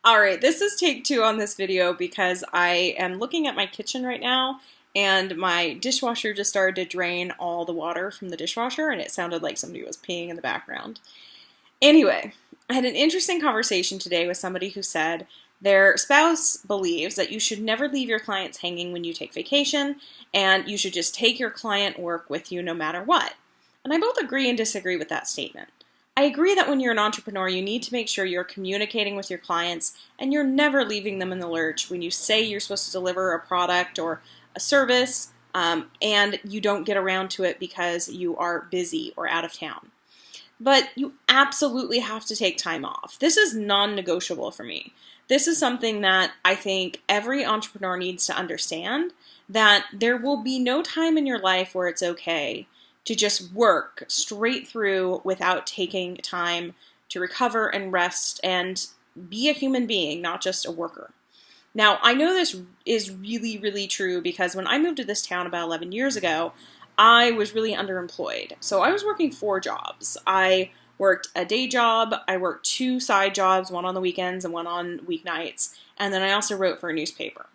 Alright, this is take two on this video because I am looking at my kitchen right now and my dishwasher just started to drain all the water from the dishwasher and it sounded like somebody was peeing in the background. Anyway, I had an interesting conversation today with somebody who said their spouse believes that you should never leave your clients hanging when you take vacation and you should just take your client work with you no matter what. And I both agree and disagree with that statement. I agree that when you're an entrepreneur, you need to make sure you're communicating with your clients and you're never leaving them in the lurch when you say you're supposed to deliver a product or a service and you don't get around to it because you are busy or out of town. But you absolutely have to take time off. This is non-negotiable for me. This is something that I think every entrepreneur needs to understand, that there will be no time in your life where it's okay to just work straight through without taking time to recover and rest and be a human being, not just a worker. Now, I know this is really, really true because when I moved to this town about 11 years ago, I was really underemployed. So I was working 4 jobs. I worked a day job, I worked 2 side jobs, one on the weekends and one on weeknights, and then I also wrote for a newspaper.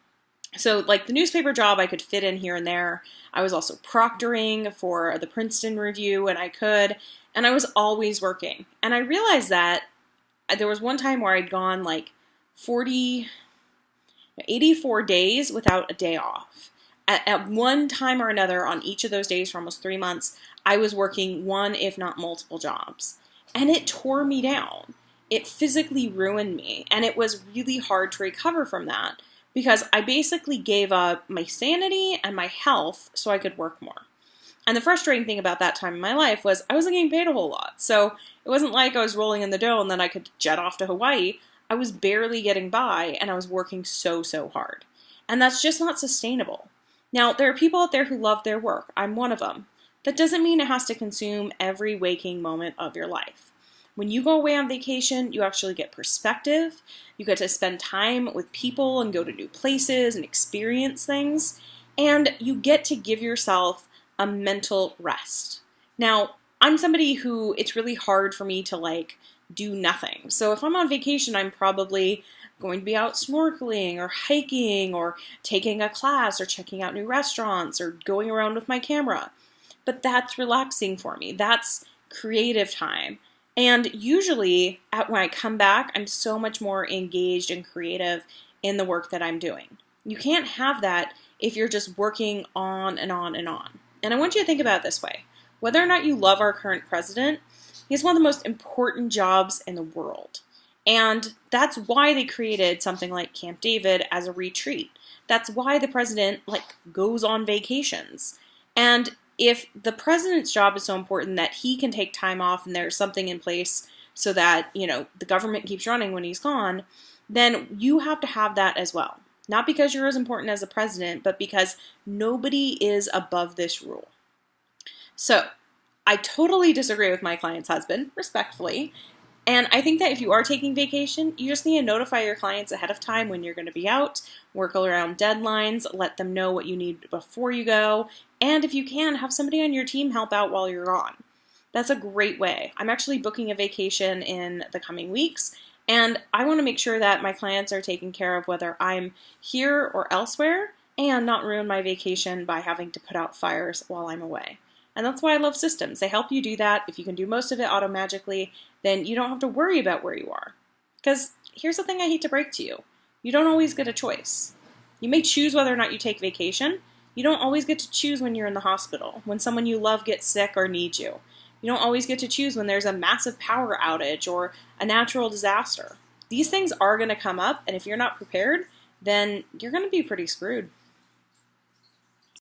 So like the newspaper job I could fit in here and there. I was also proctoring for the Princeton Review and I was always working. And I realized that there was one time where I'd gone like 84 days without a day off. At one time or another on each of those days for almost 3 months, I was working one, if not multiple jobs. And it tore me down. It physically ruined me. And it was really hard to recover from that, because I basically gave up my sanity and my health so I could work more. And the frustrating thing about that time in my life was I wasn't getting paid a whole lot. So it wasn't like I was rolling in the dough and then I could jet off to Hawaii. I was barely getting by and I was working so hard. And that's just not sustainable. Now, there are people out there who love their work. I'm one of them. That doesn't mean it has to consume every waking moment of your life. When you go away on vacation, you actually get perspective. You get to spend time with people and go to new places and experience things. And you get to give yourself a mental rest. Now, I'm somebody who it's really hard for me to do nothing. So if I'm on vacation, I'm probably going to be out snorkeling or hiking or taking a class or checking out new restaurants or going around with my camera. But that's relaxing for me. That's creative time. And usually, when I come back, I'm so much more engaged and creative in the work that I'm doing. You can't have that if you're just working on and on and on. And I want you to think about it this way. Whether or not you love our current president, he has one of the most important jobs in the world. And that's why they created something like Camp David as a retreat. That's why the president goes on vacations. And if the president's job is so important that he can take time off and there's something in place so that, the government keeps running when he's gone, then you have to have that as well. Not because you're as important as the president, but because nobody is above this rule. So, I totally disagree with my client's husband, respectfully. And I think that if you are taking vacation, you just need to notify your clients ahead of time when you're going to be out, work around deadlines, let them know what you need before you go, and if you can, have somebody on your team help out while you're gone. That's a great way. I'm actually booking a vacation in the coming weeks, and I want to make sure that my clients are taken care of whether I'm here or elsewhere, and not ruin my vacation by having to put out fires while I'm away. And that's why I love systems. They help you do that. If you can do most of it automagically, then you don't have to worry about where you are. Because here's the thing I hate to break to you. You don't always get a choice. You may choose whether or not you take vacation. You don't always get to choose when you're in the hospital, when someone you love gets sick or needs you. You don't always get to choose when there's a massive power outage or a natural disaster. These things are going to come up, and if you're not prepared, then you're going to be pretty screwed.